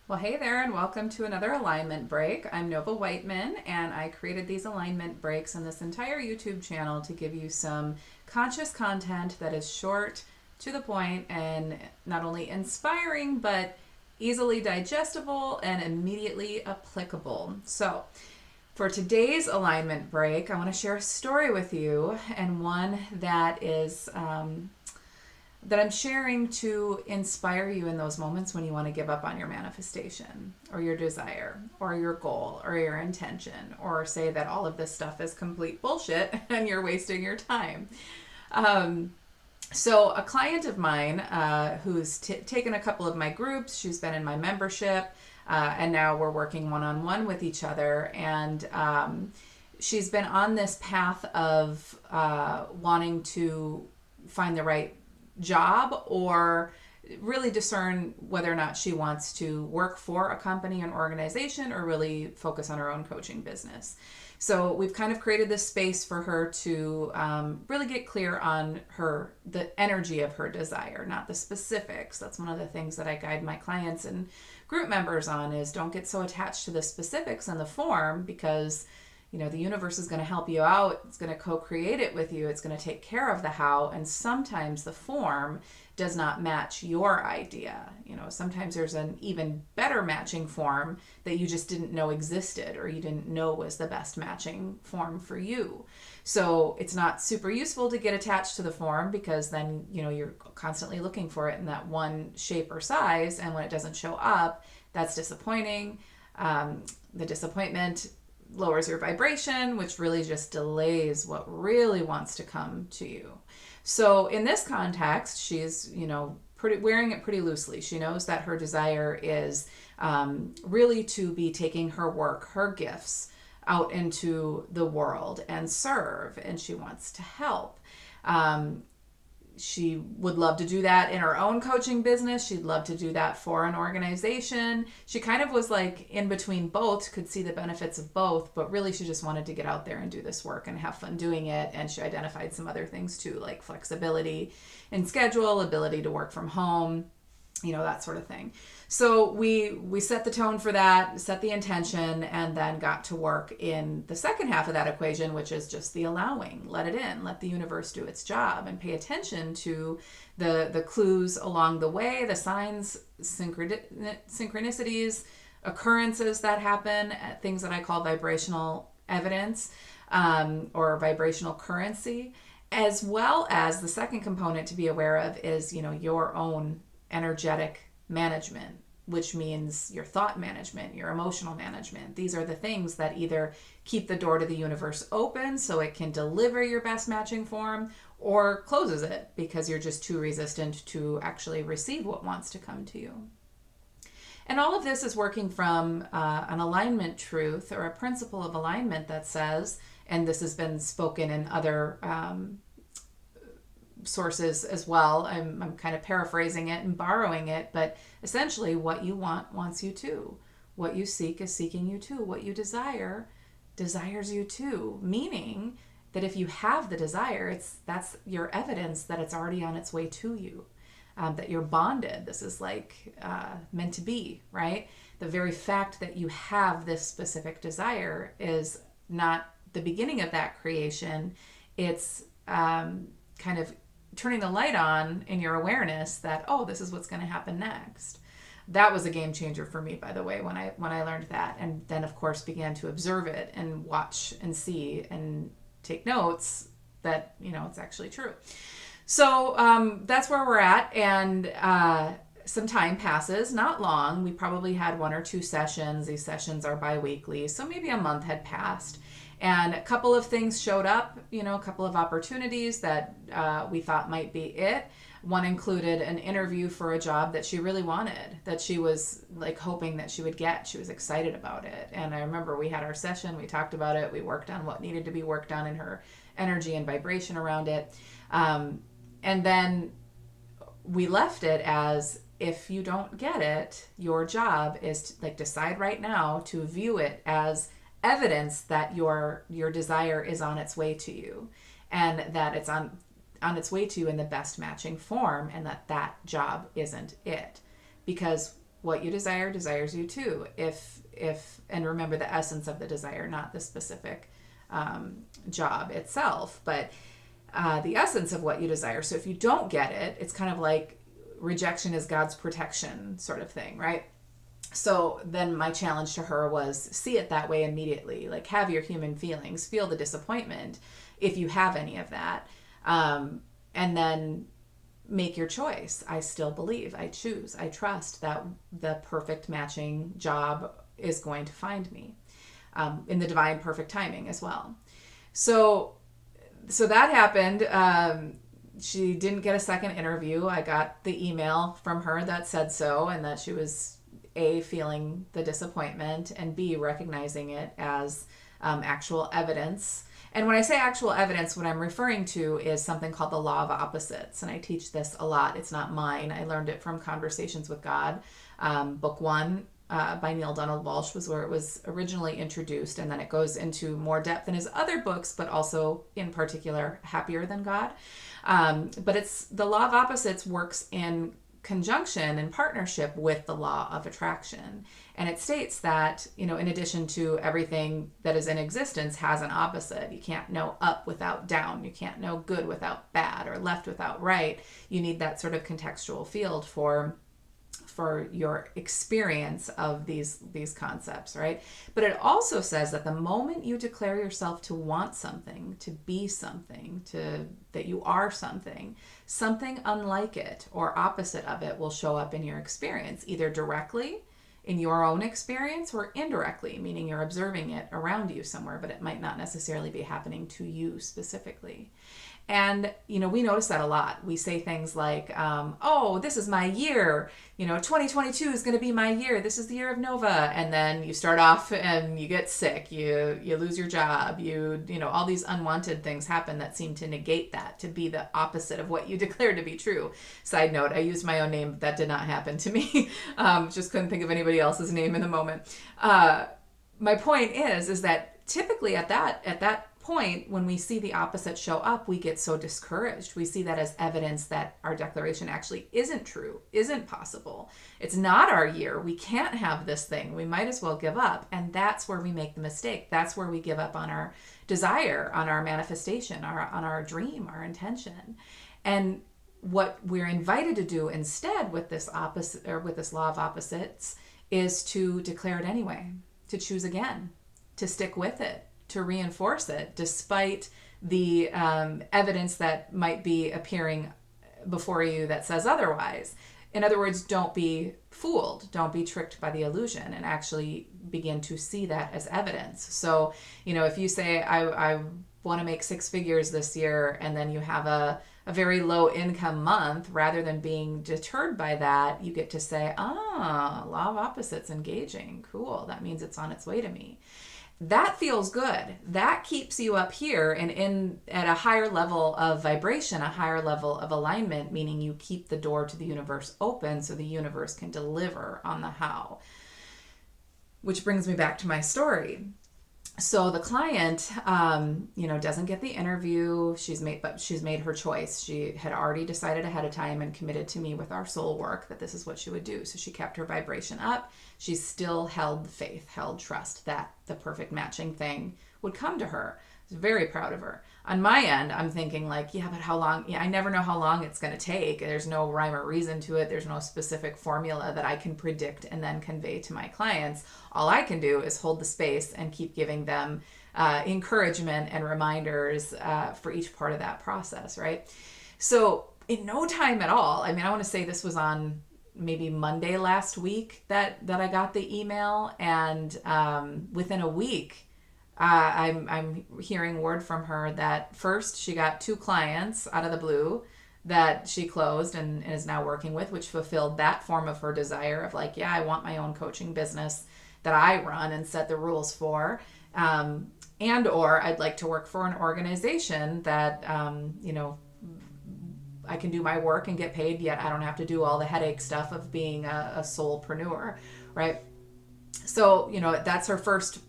Well, hey there, and welcome to another alignment break. I'm Nova Whiteman, and I created these alignment breaks on this entire YouTube channel to give you some conscious content that is short, to the point, and not only inspiring, but easily digestible and immediately applicable. So, for today's alignment break, I want to share a story with you, and one that I'm sharing to inspire you in those moments when you want to give up on your manifestation or your desire or your goal or your intention, or say that all of this stuff is complete bullshit and you're wasting your time. Um, so, a client of mine who's taken a couple of my groups, she's been in my membership, and now we're working one on one with each other. And she's been on this path of wanting to find the right job, or really discern whether or not she wants to work for a company, an organization, or really focus on her own coaching business. So we've kind of created this space for her to really get clear on the energy of her desire, not the specifics. That's one of the things that I guide my clients and group members on, is don't get so attached to the specifics and the form, because the universe is going to help you out. It's going to co-create it with you. It's going to take care of the how. And sometimes the form does not match your idea. Sometimes there's an even better matching form that you just didn't know existed, or you didn't know was the best matching form for you. So it's not super useful to get attached to the form, because then, you're constantly looking for it in that one shape or size. And when it doesn't show up, that's disappointing. The disappointment lowers your vibration, which really just delays what really wants to come to you. So in this context, she's, wearing it pretty loosely. She knows that her desire is really to be taking her work, her gifts out into the world and serve, and she wants to help. She would love to do that in her own coaching business. She'd love to do that for an organization. She kind of was like in between both, could see the benefits of both, but really she just wanted to get out there and do this work and have fun doing it. And she identified some other things too, like flexibility in schedule, ability to work from home, that sort of thing. So we set the tone for that, set the intention, and then got to work in the second half of that equation, which is just the allowing. Let it in, let the universe do its job, and pay attention to the clues along the way, the signs, synchronicities, occurrences that happen, things that I call vibrational evidence, or vibrational currency, as well as the second component to be aware of is, your own energetic management, which means your thought management, your emotional management. These are the things that either keep the door to the universe open so it can deliver your best matching form, or closes it because you're just too resistant to actually receive what wants to come to you. And all of this is working from an alignment truth, or a principle of alignment that says, and this has been spoken in other sources as well. I'm kind of paraphrasing it and borrowing it, but essentially, what you want wants you too. What you seek is seeking you too. What you desire desires you too. Meaning that if you have the desire, that's your evidence that it's already on its way to you. That you're bonded. This is like meant to be, right? The very fact that you have this specific desire is not the beginning of that creation. It's kind of turning the light on in your awareness that, oh, this is what's going to happen next. That was a game changer for me, by the way, when I learned that, and then of course began to observe it and watch and see and take notes that it's actually true. So that's where we're at, and some time passes, not long. We probably had 1 or 2 sessions. These sessions are bi-weekly, so maybe a month had passed. And a couple of things showed up, a couple of opportunities that we thought might be it. One included an interview for a job that she really wanted, that she was like hoping that she would get. She was excited about it. And I remember we had our session, we talked about it, we worked on what needed to be worked on in her energy and vibration around it. And then we left it as, if you don't get it, your job is to decide right now to view it as evidence that your desire is on its way to you, and that it's on its way to you in the best matching form, and that job isn't it. Because what you desire desires you too. And remember the essence of the desire, not the specific job itself, but the essence of what you desire. So if you don't get it, it's kind of like rejection is God's protection sort of thing, right? So then my challenge to her was see it that way immediately. Like, have your human feelings, feel the disappointment if you have any of that. And then make your choice. I still believe, I choose, I trust that the perfect matching job is going to find me in the divine perfect timing as well. So that happened. She didn't get a second interview. I got the email from her that said so, and that she was A, feeling the disappointment, and B, recognizing it as actual evidence. And when I say actual evidence, what I'm referring to is something called the law of opposites. And I teach this a lot. It's not mine. I learned it from Conversations with God. Book 1 by Neale Donald Walsch was where it was originally introduced. And then it goes into more depth in his other books, but also in particular, Happier Than God. But it's the law of opposites works in conjunction and partnership with the law of attraction. And it states that, in addition to everything that is in existence has an opposite. You can't know up without down. You can't know good without bad or left without right. You need that sort of contextual field for your experience of these concepts, right? But it also says that the moment you declare yourself to want something, to be something, that you are something unlike it or opposite of it will show up in your experience, either directly in your own experience or indirectly, meaning you're observing it around you somewhere, but it might not necessarily be happening to you specifically. And, we notice that a lot. We say things like, oh, this is my year. 2022 is going to be my year. This is the year of Nova. And then you start off and you get sick. You lose your job. All these unwanted things happen that seem to negate that, to be the opposite of what you declare to be true. Side note, I used my own name, but that did not happen to me. Just couldn't think of anybody else's name in the moment. My point is that typically at that point, when we see the opposite show up, we get so discouraged. We see that as evidence that our declaration actually isn't true, isn't possible. It's not our year. We can't have this thing. We might as well give up. And that's where we make the mistake. That's where we give up on our desire, on our manifestation, on our dream, our intention. And what we're invited to do instead with this opposite, or with this law of opposites, is to declare it anyway, to choose again, to stick with it, to reinforce it, despite the evidence that might be appearing before you that says otherwise. In other words, don't be fooled. Don't be tricked by the illusion, and actually begin to see that as evidence. So, if you say, I want to make 6 figures this year, and then you have a very low income month, rather than being deterred by that, you get to say, law of opposites engaging. Cool. That means it's on its way to me. That feels good. That keeps you up here and at a higher level of vibration, a higher level of alignment, meaning you keep the door to the universe open so the universe can deliver on the how. Which brings me back to my story. So the client, doesn't get the interview. She's made her choice. She had already decided ahead of time and committed to me with our soul work that this is what she would do. So she kept her vibration up. She still held faith, held trust that the perfect matching thing would come to her. I was very proud of her. On my end, I'm thinking like, but how long? I never know how long it's going to take. There's no rhyme or reason to it. There's no specific formula that I can predict and then convey to my clients. All I can do is hold the space and keep giving them encouragement and reminders for each part of that process, right? So in no time at all, I want to say this was on maybe Monday last week that I got the email, and within a week, I'm hearing word from her that first she got 2 clients out of the blue that she closed and is now working with, which fulfilled that form of her desire of like, I want my own coaching business that I run and set the rules for. And or I'd like to work for an organization that, I can do my work and get paid, yet I don't have to do all the headache stuff of being a soulpreneur, right? So, that's her first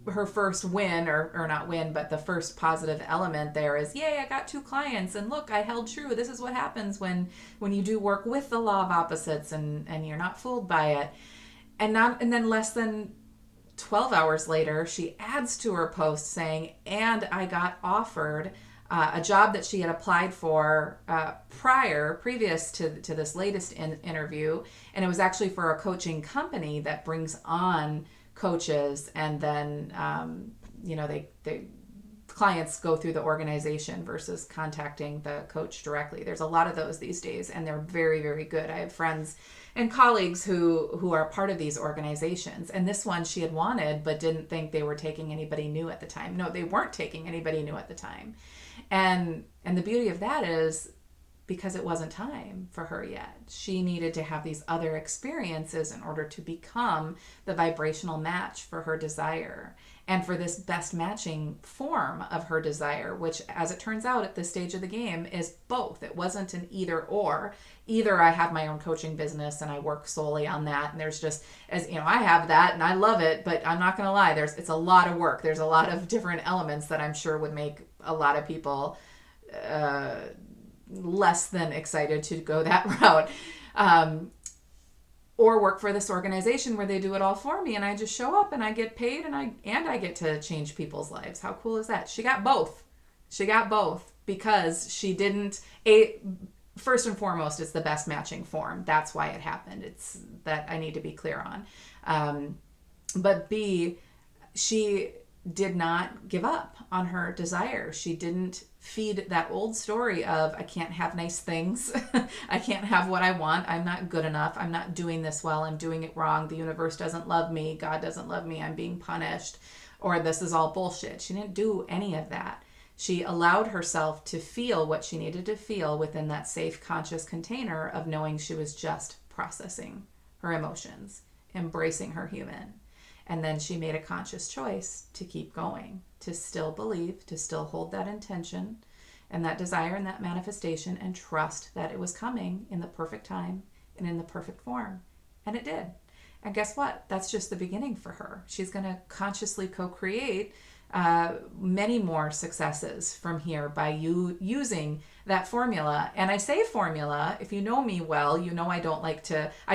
her first win, or not win, but the first positive element there is, yay, I got 2 clients, and look, I held true. This is what happens when you do work with the law of opposites, and you're not fooled by it. And then less than 12 hours later, she adds to her post saying, and I got offered a job that she had applied for previous to this latest interview. And it was actually for a coaching company that brings on coaches, and then, they clients go through the organization versus contacting the coach directly. There's a lot of those these days, and they're very, very good. I have friends and colleagues who are part of these organizations. And this one she had wanted, but didn't think they were taking anybody new at the time. No, they weren't taking anybody new at the time. And the beauty of that is, because it wasn't time for her yet. She needed to have these other experiences in order to become the vibrational match for her desire, and for this best matching form of her desire, which, as it turns out at this stage of the game, is both. It wasn't an either or. Either I have my own coaching business and I work solely on that, and there's just, as you know, I have that and I love it, but I'm not going to lie, it's a lot of work. There's a lot of different elements that I'm sure would make a lot of people less than excited to go that route, or work for this organization where they do it all for me, and I just show up and I get paid, and I get to change people's lives. How cool is that? She got both because she didn't. First and foremost, it's the best matching form. That's why it happened. It's that I need to be clear on. But B, she did not give up on her desire. She didn't feed that old story of, I can't have nice things. I can't have what I want. I'm not good enough. I'm not doing this well. I'm doing it wrong. The universe doesn't love me. God doesn't love me. I'm being punished. Or this is all bullshit. She didn't do any of that. She allowed herself to feel what she needed to feel within that safe, conscious container of knowing she was just processing her emotions, embracing her human. And then she made a conscious choice to keep going, to still believe, to still hold that intention and that desire and that manifestation, and trust that it was coming in the perfect time and in the perfect form. And it did. And guess what? That's just the beginning for her. She's going to consciously co-create many more successes from here by using that formula. And I say formula, if you know me well, you know I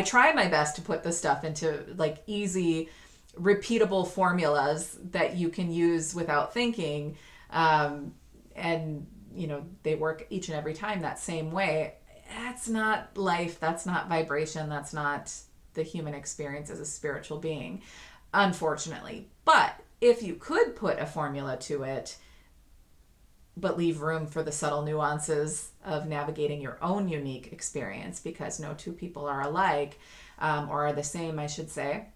try my best to put this stuff into like easy, repeatable formulas that you can use without thinking, and they work each and every time that same way. That's not life. That's not vibration. That's not the human experience as a spiritual being, unfortunately. But if you could put a formula to it, but leave room for the subtle nuances of navigating your own unique experience, because no two people are alike, or are the same, I should say.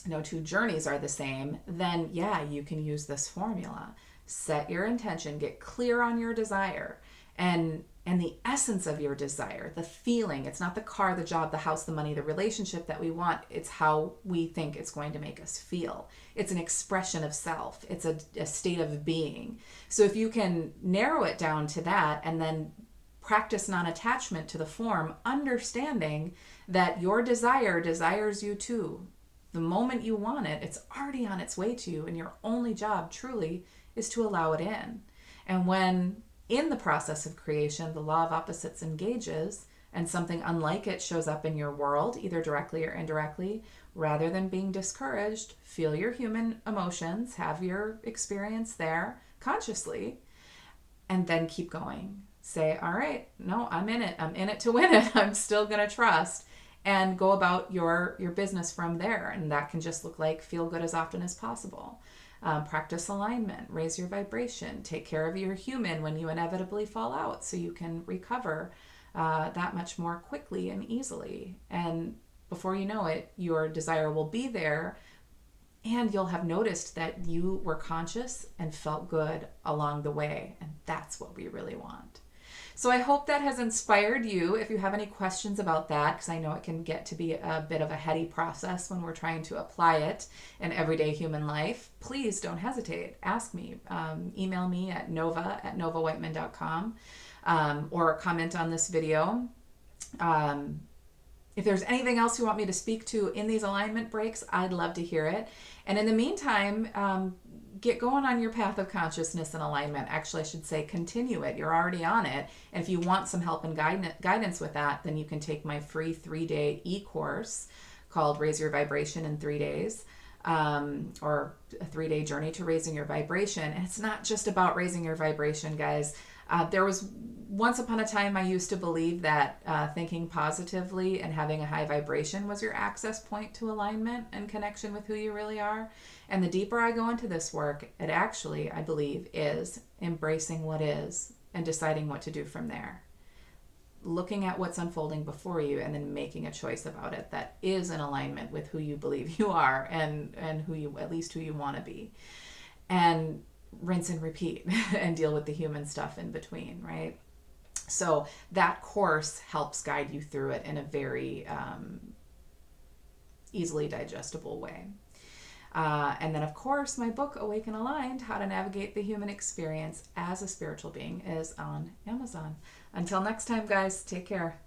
No two journeys are the same. Then yeah, you can use this formula. Set your intention, get clear on your desire, and the essence of your desire, the feeling. It's not the car, the job, the house, the money, the relationship that we want. It's how we think it's going to make us feel. It's an expression of self. It's a state of being. So if you can narrow it down to that, and then practice non-attachment to the form, understanding that your desire desires you too. The moment you want it, it's already on its way to you, and your only job truly is to allow it in. And when in the process of creation, the law of opposites engages and something unlike it shows up in your world, either directly or indirectly, rather than being discouraged, feel your human emotions, have your experience there consciously, and then keep going. Say, all right, no, I'm in it. I'm in it to win it. I'm still going to trust. And go about your business from there. And that can just look like feel good as often as possible. Practice alignment, raise your vibration, take care of your human when you inevitably fall out so you can recover that much more quickly and easily. And before you know it, your desire will be there, and you'll have noticed that you were conscious and felt good along the way. And that's what we really want. So I hope that has inspired you. If you have any questions about that, because I know it can get to be a bit of a heady process when we're trying to apply it in everyday human life, please don't hesitate. Ask me. Email me at nova@novawhiteman.com, or comment on this video. If there's anything else you want me to speak to in these alignment breaks, I'd love to hear it. And in the meantime, get going on your path of consciousness and alignment. Actually, I should say continue it. You're already on it. And if you want some help and guidance with that, then you can take my free 3-day e-course called Raise Your Vibration in 3 days, or a 3-day journey to raising your vibration. And it's not just about raising your vibration, guys. There was once upon a time I used to believe that thinking positively and having a high vibration was your access point to alignment and connection with who you really are. And the deeper I go into this work, it actually, I believe, is embracing what is and deciding what to do from there. Looking at what's unfolding before you and then making a choice about it that is in alignment with who you believe you are and who you, at least who you want to be. And rinse and repeat and deal with the human stuff in between, right? So that course helps guide you through it in a very easily digestible way. And then, of course, my book, Awaken Aligned, How to Navigate the Human Experience as a Spiritual Being, is on Amazon. Until next time, guys, take care.